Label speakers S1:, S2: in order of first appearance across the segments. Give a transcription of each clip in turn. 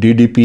S1: DDP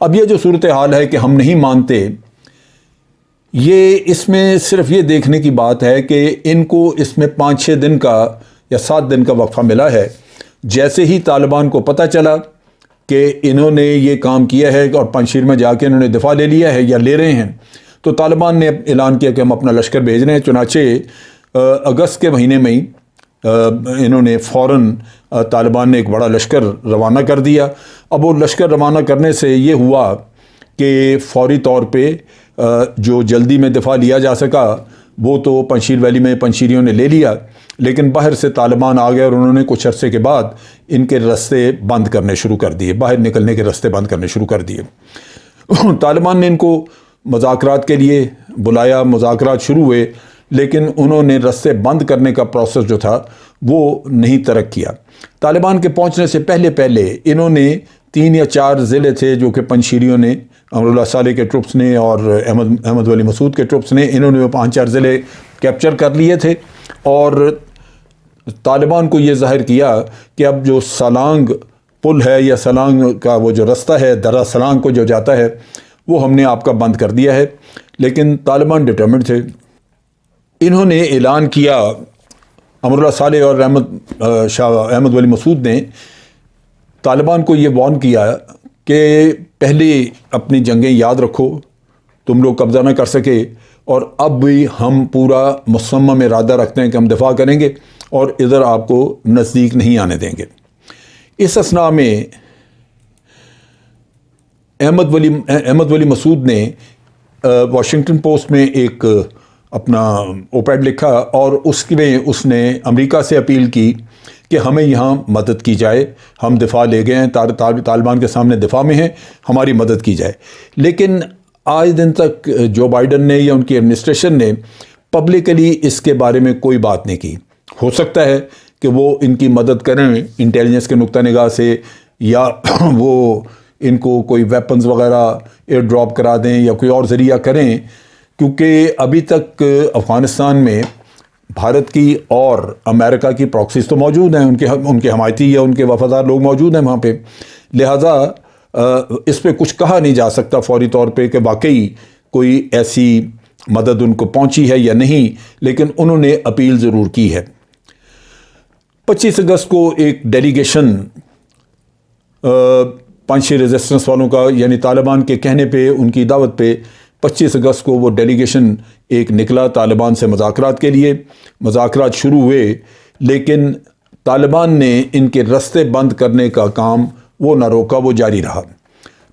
S1: اب یہ جو صورتحال ہے کہ ہم نہیں مانتے، یہ اس میں صرف یہ دیکھنے کی بات ہے کہ ان کو اس میں 5-6 دن کا یا 7 دن کا وقفہ ملا ہے۔ جیسے ہی طالبان کو پتہ چلا کہ انہوں نے یہ کام کیا ہے اور پنجشیر میں جا کے انہوں نے دفاع لے لیا ہے یا لے رہے ہیں، تو طالبان نے اعلان کیا کہ ہم اپنا لشکر بھیج رہے ہیں۔ چنانچہ اگست کے مہینے میں ہی انہوں نے فوراً طالبان نے ایک بڑا لشکر روانہ کر دیا۔ اب وہ لشکر روانہ کرنے سے یہ ہوا کہ فوری طور پہ جو جلدی میں دفاع لیا جا سکا وہ تو پنجشیر ویلی میں پنجشیریوں نے لے لیا، لیکن باہر سے طالبان آ گئے اور انہوں نے کچھ عرصے کے بعد ان کے رستے بند کرنے شروع کر دیے، باہر نکلنے کے رستے بند کرنے شروع کر دیے۔ طالبان نے ان کو مذاکرات کے لیے بلایا، مذاکرات شروع ہوئے، لیکن انہوں نے رستے بند کرنے کا پروسیس جو تھا وہ نہیں ترک کیا۔ طالبان کے پہنچنے سے پہلے انہوں نے 3 یا 4 ضلع تھے جو کہ پنجشیریوں نے، امراللہ صالح کے ٹروپس نے اور احمد ولی مسعود کے ٹروپس نے، انہوں نے وہ 5-4 ضلع کیپچر کر لیے تھے، اور طالبان کو یہ ظاہر کیا کہ اب جو سالانگ پل ہے یا سالانگ کا وہ جو رستہ ہے درہ سالانگ کو جو جاتا ہے وہ ہم نے آپ کا بند کر دیا ہے۔ لیکن طالبان ڈٹرمنڈ تھے، انہوں نے اعلان کیا، امراللہ صالح اور احمد ولی مسعود نے طالبان کو یہ وارن کیا کہ پہلے اپنی جنگیں یاد رکھو، تم لوگ قبضہ نہ کر سکے، اور اب بھی ہم پورا مصمم ارادہ رکھتے ہیں کہ ہم دفاع کریں گے اور ادھر آپ کو نزدیک نہیں آنے دیں گے۔ اس اثناء میں احمد ولی مسعود نے واشنگٹن پوسٹ میں ایک اپنا اوپیڈ لکھا اور اس میں اس نے امریکہ سے اپیل کی کہ ہمیں یہاں مدد کی جائے، ہم دفاع لے گئے ہیں، طالبان کے سامنے دفاع میں ہیں، ہماری مدد کی جائے۔ لیکن آج دن تک جو بائیڈن نے یا ان کی ایڈمنسٹریشن نے پبلکلی اس کے بارے میں کوئی بات نہیں کی۔ ہو سکتا ہے کہ وہ ان کی مدد کریں انٹیلیجنس کے نقطہ نگاہ سے، یا وہ ان کو کوئی ویپنز وغیرہ ایئر ڈراپ کرا دیں یا کوئی اور ذریعہ کریں، کیونکہ ابھی تک افغانستان میں بھارت کی اور امریکہ کی پراکسیز تو موجود ہیں، ان کے حمایتی یا ان کے وفادار لوگ موجود ہیں وہاں پہ، لہٰذا اس پہ کچھ کہا نہیں جا سکتا فوری طور پہ کہ واقعی کوئی ایسی مدد ان کو پہنچی ہے یا نہیں، لیکن انہوں نے اپیل ضرور کی ہے۔ 25 اگست کو ایک ڈیلیگیشن پنجشیر ریزسٹنس والوں کا، یعنی طالبان کے کہنے پہ، ان کی دعوت پہ 25 اگست کو وہ ڈیلیگیشن ایک نکلا طالبان سے مذاکرات کے لیے۔ مذاکرات شروع ہوئے، لیکن طالبان نے ان کے رستے بند کرنے کا کام وہ نہ روکا، وہ جاری رہا۔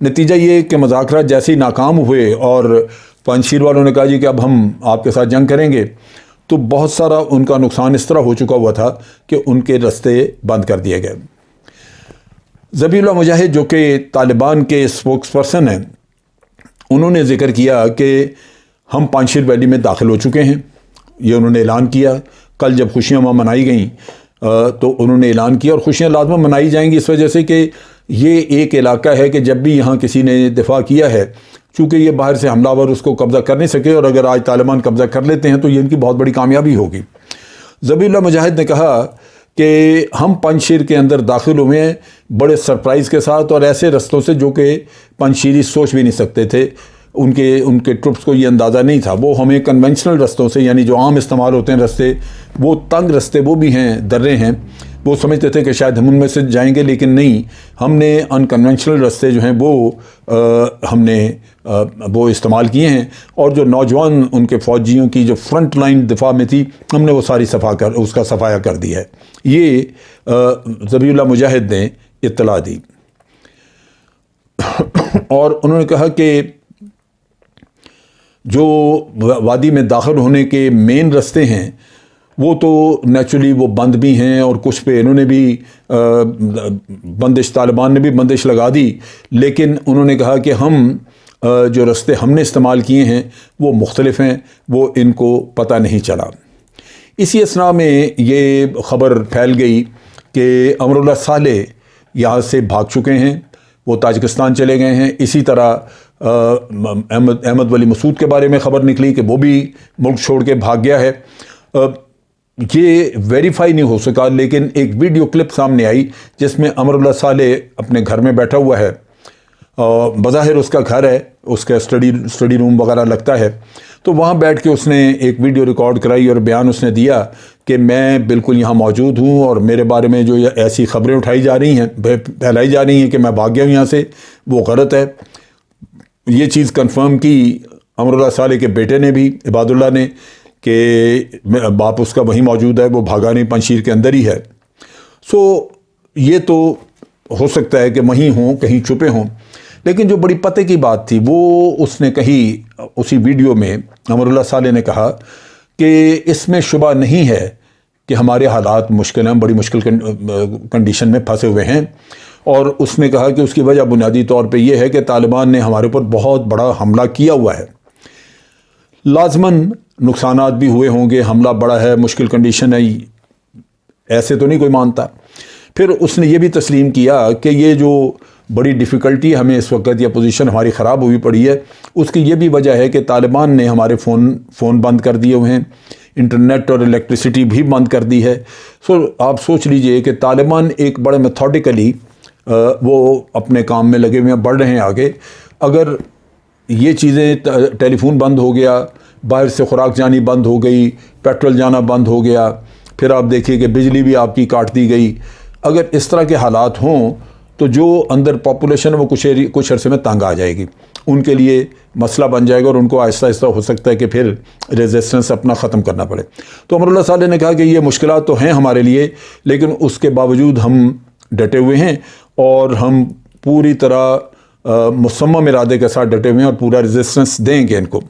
S1: نتیجہ یہ کہ مذاکرات جیسے ہی ناکام ہوئے اور پنجشیر والوں نے کہا جی کہ اب ہم آپ کے ساتھ جنگ کریں گے، تو بہت سارا ان کا نقصان اس طرح ہو چکا ہوا تھا کہ ان کے رستے بند کر دیے گئے۔ ذبیح اللہ مجاہد جو کہ طالبان کے اسپوکس پرسن ہیں، انہوں نے ذکر کیا کہ ہم پنجشیر ویلی میں داخل ہو چکے ہیں، یہ انہوں نے اعلان کیا۔ کل جب خوشیاں وہاں منائی گئیں تو انہوں نے اعلان کیا، اور خوشیاں لازماً منائی جائیں گی اس وجہ سے کہ یہ ایک علاقہ ہے کہ جب بھی یہاں کسی نے دفاع کیا ہے، چونکہ یہ باہر سے حملہ آور اس کو قبضہ کر نہیں سکے، اور اگر آج طالبان قبضہ کر لیتے ہیں تو یہ ان کی بہت بڑی کامیابی ہوگی۔ ذبیح اللہ مجاہد نے کہا کہ ہم پنجشیر کے اندر داخل ہوئے ہیں بڑے سرپرائز کے ساتھ، اور ایسے رستوں سے جو کہ پنجشیری سوچ بھی نہیں سکتے تھے، ان کے ٹروپس کو یہ اندازہ نہیں تھا۔ وہ ہمیں کنونشنل رستوں سے، یعنی جو عام استعمال ہوتے ہیں رستے، وہ تنگ رستے وہ بھی ہیں، درے ہیں، وہ سمجھتے تھے کہ شاید ہم ان میں سے جائیں گے، لیکن نہیں، ہم نے ان کنونشنل رستے جو ہیں وہ ہم نے وہ استعمال کیے ہیں، اور جو نوجوان ان کے فوجیوں کی جو فرنٹ لائن دفاع میں تھی، ہم نے وہ ساری اس کا صفایا کر دیا ہے۔ یہ ذبیح اللہ مجاہد نے اطلاع دی، اور انہوں نے کہا کہ جو وادی میں داخل ہونے کے مین رستے ہیں وہ تو نیچرلی وہ بند بھی ہیں، اور کچھ پہ انہوں نے بھی بندش، طالبان نے بھی بندش لگا دی، لیکن انہوں نے کہا کہ ہم جو رستے ہم نے استعمال کیے ہیں وہ مختلف ہیں، وہ ان کو پتہ نہیں چلا۔ اسی اثناء میں یہ خبر پھیل گئی کہ امراللہ صالح یہاں سے بھاگ چکے ہیں، وہ تاجکستان چلے گئے ہیں۔ اسی طرح احمد ولی مسعود کے بارے میں خبر نکلی کہ وہ بھی ملک چھوڑ کے بھاگ گیا ہے۔ یہ ویریفائی نہیں ہو سکا، لیکن ایک ویڈیو کلپ سامنے آئی جس میں امراللہ صالح اپنے گھر میں بیٹھا ہوا ہے، بظاہر اس کا گھر ہے، اس کا اسٹڈی روم وغیرہ لگتا ہے، تو وہاں بیٹھ کے اس نے ایک ویڈیو ریکارڈ کرائی اور بیان اس نے دیا کہ میں بالکل یہاں موجود ہوں اور میرے بارے میں جو ایسی خبریں اٹھائی جا رہی ہیں، پھیلائی جا رہی ہیں کہ میں بھاگ گیا ہوں یہاں سے، وہ غلط ہے۔ یہ چیز کنفرم کی امراللہ صالح کے بیٹے نے بھی، عباد اللہ نے، کہ باپ اس کا وہیں موجود ہے، وہ بھاگا نہیں، پنجشیر کے اندر ہی ہے۔ سو یہ تو ہو سکتا ہے کہ وہیں ہوں، کہیں چھپے ہوں، لیکن جو بڑی پتے کی بات تھی وہ اس نے کہی اسی ویڈیو میں، امراللہ صالح نے کہا کہ اس میں شبہ نہیں ہے کہ ہمارے حالات مشکل ہیں، بڑی مشکل کنڈیشن میں پھنسے ہوئے ہیں، اور اس نے کہا کہ اس کی وجہ بنیادی طور پہ یہ ہے کہ طالبان نے ہمارے اوپر بہت بڑا حملہ کیا ہوا ہے۔ لازماً نقصانات بھی ہوئے ہوں گے، حملہ بڑا ہے، مشکل کنڈیشن ہے، ایسے تو نہیں کوئی مانتا۔ پھر اس نے یہ بھی تسلیم کیا کہ یہ جو بڑی ڈیفیکلٹی ہمیں اس وقت، یا پوزیشن ہماری خراب ہوئی پڑی ہے، اس کی یہ بھی وجہ ہے کہ طالبان نے ہمارے فون بند کر دیے ہوئے ہیں، انٹرنیٹ اور الیکٹریسٹی بھی بند کر دی ہے۔ سو آپ سوچ لیجئے کہ طالبان ایک بڑے میتھوڈیکلی وہ اپنے کام میں لگے ہوئے ہیں، بڑھ رہے ہیں آگے۔ اگر یہ چیزیں، ٹیلی فون بند ہو گیا، باہر سے خوراک جانی بند ہو گئی، پیٹرول جانا بند ہو گیا، پھر آپ دیکھیے کہ بجلی بھی آپ کی کاٹ دی گئی، اگر اس طرح کے حالات ہوں تو جو اندر پاپولیشن ہے وہ کچھ عرصے میں تنگ آ جائے گی، ان کے لیے مسئلہ بن جائے گا، اور ان کو آہستہ آہستہ ہو سکتا ہے کہ پھر ریزسٹنس اپنا ختم کرنا پڑے۔ تو امراللہ صالح نے کہا کہ یہ مشکلات تو ہیں ہمارے لیے، لیکن اس کے باوجود ہم ڈٹے ہوئے ہیں، اور ہم پوری طرح مصمم ارادے کے ساتھ ڈٹے ہوئے ہیں اور پورا ریزسٹنس دیں گے ان کو۔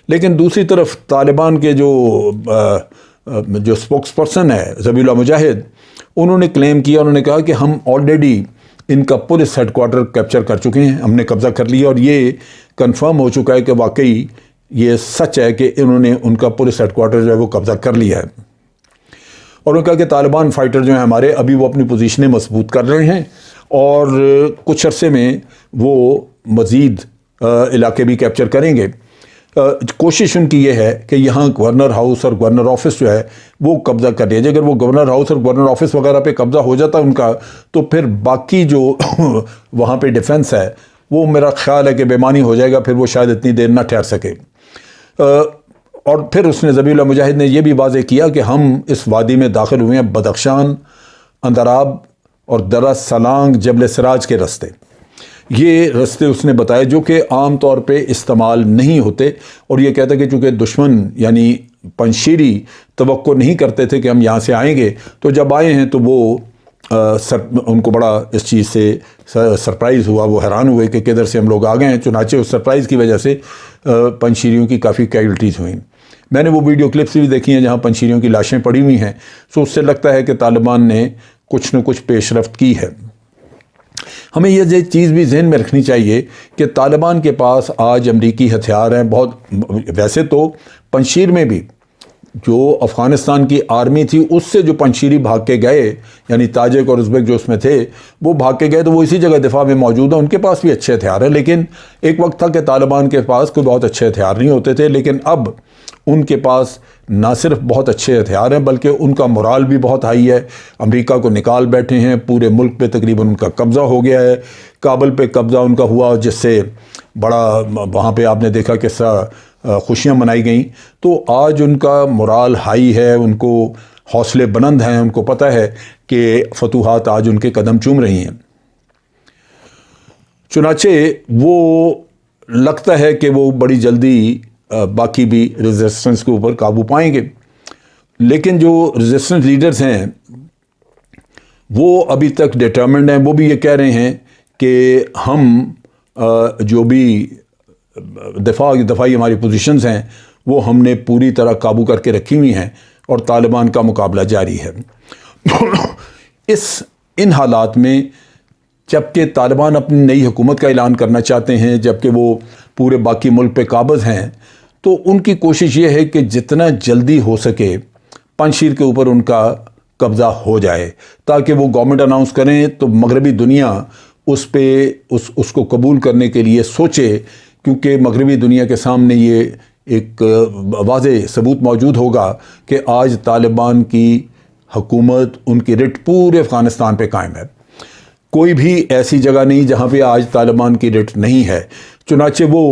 S1: لیکن دوسری طرف طالبان کے جو اسپوکس پرسن ہے ذبیح اللہ مجاہد، انہوں نے کلیم کیا، انہوں نے کہا کہ ہم آلریڈی ان کا پولیس ہیڈ کوارٹر کیپچر کر چکے ہیں، ہم نے قبضہ کر لیا، اور یہ کنفرم ہو چکا ہے کہ واقعی یہ سچ ہے کہ انہوں نے ان کا پولیس ہیڈ کوارٹر جو ہے وہ قبضہ کر لیا ہے۔ اور انہوں نے کہا کہ طالبان فائٹر جو ہیں ہمارے، ابھی وہ اپنی پوزیشنیں مضبوط کر رہے ہیں، اور کچھ عرصے میں وہ مزید علاقے بھی کیپچر کریں گے۔ کوشش ان کی یہ ہے کہ یہاں گورنر ہاؤس اور گورنر آفس جو ہے وہ قبضہ کر لیا جائے۔ اگر وہ گورنر ہاؤس اور گورنر آفس وغیرہ پہ قبضہ ہو جاتا ان کا، تو پھر باقی جو وہاں پہ ڈیفنس ہے وہ میرا خیال ہے کہ بے معنی ہو جائے گا، پھر وہ شاید اتنی دیر نہ ٹھہر سکے۔ اور پھر اس نے ذبیح اللہ مجاہد نے یہ بھی واضح کیا کہ ہم اس وادی میں داخل ہوئے ہیں، بدخشان، اندراب اور درہ سلانگ، جبل سراج کے راستے، یہ راستے اس نے بتائے جو کہ عام طور پہ استعمال نہیں ہوتے، اور یہ کہتا ہے کہ چونکہ دشمن یعنی پنجشیری توقع نہیں کرتے تھے کہ ہم یہاں سے آئیں گے، تو جب آئے ہیں تو وہ ان کو بڑا اس چیز سے سرپرائز ہوا، وہ حیران ہوئے کہ کدھر سے ہم لوگ آ گئے ہیں۔ چنانچہ اس سرپرائز کی وجہ سے پنجشیریوں کی کافی کیجولٹیز ہوئیں۔ میں نے وہ ویڈیو کلپس بھی دیکھی ہیں جہاں پنجشیریوں کی لاشیں پڑی ہوئی ہیں، سو اس سے لگتا ہے کہ طالبان نے کچھ نہ کچھ پیش رفت کی ہے۔ ہمیں یہ چیز بھی ذہن میں رکھنی چاہیے کہ طالبان کے پاس آج امریکی ہتھیار ہیں بہت۔ ویسے تو پنجشیر میں بھی جو افغانستان کی آرمی تھی، اس سے جو پنجشیری بھاگ کے گئے، یعنی تاجک اور ازبک جو اس میں تھے، وہ بھاگ کے گئے تو وہ اسی جگہ دفاع میں موجود ہیں، ان کے پاس بھی اچھے ہتھیار ہیں۔ لیکن ایک وقت تھا کہ طالبان کے پاس کوئی بہت اچھے ہتھیار نہیں ہوتے تھے، لیکن اب ان کے پاس نہ صرف بہت اچھے ہتھیار ہیں بلکہ ان کا مورال بھی بہت ہائی ہے۔ امریکہ کو نکال بیٹھے ہیں، پورے ملک پہ تقریباً ان کا قبضہ ہو گیا ہے۔ کابل پہ قبضہ ان کا ہوا، جس سے بڑا وہاں پہ آپ نے دیکھا کس طرح خوشیاں منائی گئیں۔ تو آج ان کا مورال ہائی ہے، ان کو حوصلے بلند ہیں، ان کو پتہ ہے کہ فتوحات آج ان کے قدم چوم رہی ہیں۔ چنانچہ وہ لگتا ہے کہ وہ بڑی جلدی باقی بھی ریزسٹنس کے اوپر قابو پائیں گے، لیکن جو ریزسٹنس لیڈرز ہیں وہ ابھی تک ڈیٹرمنڈ ہیں۔ وہ بھی یہ کہہ رہے ہیں کہ ہم جو بھی دفاعی ہماری پوزیشنز ہیں وہ ہم نے پوری طرح قابو کر کے رکھی ہوئی ہیں، اور طالبان کا مقابلہ جاری ہے۔ ان حالات میں جبکہ طالبان اپنی نئی حکومت کا اعلان کرنا چاہتے ہیں، جبکہ وہ پورے باقی ملک پہ قابض ہیں، تو ان کی کوشش یہ ہے کہ جتنا جلدی ہو سکے پنجشیر کے اوپر ان کا قبضہ ہو جائے، تاکہ وہ گورنمنٹ اناؤنس کریں تو مغربی دنیا اس پہ اس کو قبول کرنے کے لیے سوچے، کیونکہ مغربی دنیا کے سامنے یہ ایک واضح ثبوت موجود ہوگا کہ آج طالبان کی حکومت، ان کی رٹ پورے افغانستان پہ قائم ہے۔ کوئی بھی ایسی جگہ نہیں جہاں پہ آج طالبان کی رٹ نہیں ہے، چنانچہ وہ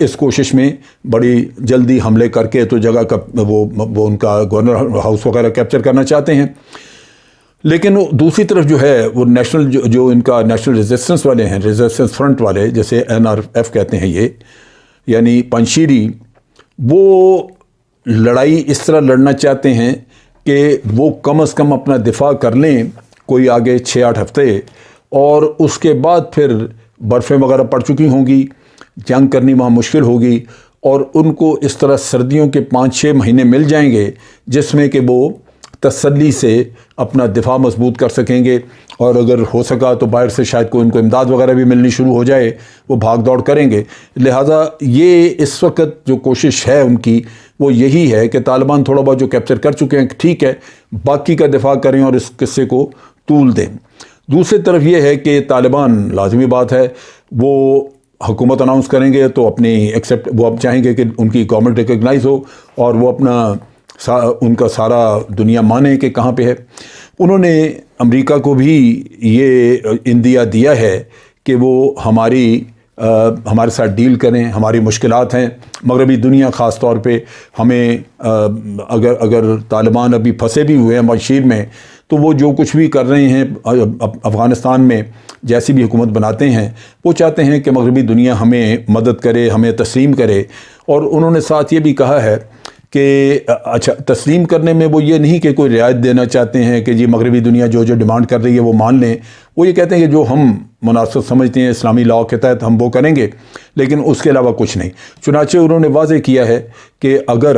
S1: اس کوشش میں بڑی جلدی حملے کر کے تو جگہ کا وہ ان کا گورنر ہاؤس وغیرہ کیپچر کرنا چاہتے ہیں۔ لیکن دوسری طرف جو ہے وہ نیشنل جو ان کا نیشنل ریزسٹنس والے ہیں، ریزسٹنس فرنٹ والے جیسے NRF کہتے ہیں یہ، یعنی پنشیری، وہ لڑائی اس طرح لڑنا چاہتے ہیں کہ وہ کم از کم اپنا دفاع کر لیں کوئی آگے 6-8 ہفتے، اور اس کے بعد پھر برفیں وغیرہ پڑ چکی ہوں گی، جنگ کرنی وہاں مشکل ہوگی، اور ان کو اس طرح سردیوں کے 5-6 مہینے مل جائیں گے جس میں کہ وہ تسلی سے اپنا دفاع مضبوط کر سکیں گے، اور اگر ہو سکا تو باہر سے شاید کوئی ان کو امداد وغیرہ بھی ملنی شروع ہو جائے، وہ بھاگ دوڑ کریں گے۔ لہٰذا یہ اس وقت جو کوشش ہے ان کی وہ یہی ہے کہ طالبان تھوڑا بہت جو کیپچر کر چکے ہیں ٹھیک ہے، باقی کا دفاع کریں اور اس قصے کو طول دیں۔ دوسری طرف یہ ہے کہ طالبان، لازمی بات ہے، وہ حکومت اناؤنس کریں گے تو اپنی وہ اب چاہیں گے کہ ان کی گورنمنٹ ریکگنائز ہو اور وہ اپنا ان کا سارا دنیا مانے کہ کہاں پہ ہے۔ انہوں نے امریکہ کو بھی یہ اندیا دیا ہے کہ وہ ہمارے ساتھ ڈیل کریں، ہماری مشکلات ہیں، مغربی دنیا خاص طور پہ ہمیں اگر طالبان ابھی پھنسے بھی ہوئے ہیں مشیر میں تو وہ جو کچھ بھی کر رہے ہیں افغانستان میں، جیسی بھی حکومت بناتے ہیں، وہ چاہتے ہیں کہ مغربی دنیا ہمیں مدد کرے، ہمیں تسلیم کرے۔ اور انہوں نے ساتھ یہ بھی کہا ہے کہ اچھا، تسلیم کرنے میں وہ یہ نہیں کہ کوئی رعایت دینا چاہتے ہیں کہ جی مغربی دنیا جو ڈیمانڈ کر رہی ہے وہ مان لیں، وہ یہ کہتے ہیں کہ جو ہم مناسب سمجھتے ہیں اسلامی لاء کے تحت ہم وہ کریں گے، لیکن اس کے علاوہ کچھ نہیں۔ چنانچہ انہوں نے واضح کیا ہے کہ اگر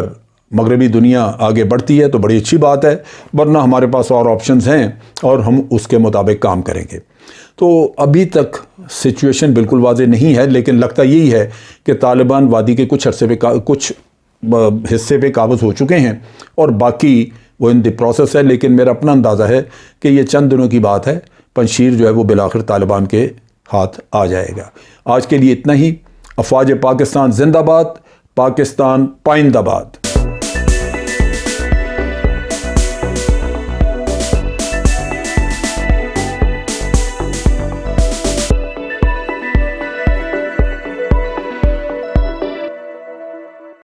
S1: مغربی دنیا آگے بڑھتی ہے تو بڑی اچھی بات ہے، ورنہ ہمارے پاس اور آپشنز ہیں اور ہم اس کے مطابق کام کریں گے۔ تو ابھی تک سچویشن بالکل واضح نہیں ہے، لیکن لگتا یہی ہے کہ طالبان وادی کے کچھ عرصے پہ کچھ حصے پہ قابض ہو چکے ہیں اور باقی وہ ان دی پروسیس ہے۔ لیکن میرا اپنا اندازہ ہے کہ یہ چند دنوں کی بات ہے، پنشیر جو ہے وہ بالآخر طالبان کے ہاتھ آ جائے گا۔ آج کے لیے اتنا ہی۔ افواج پاکستان زندہ باد، پاکستان پائندہ باد۔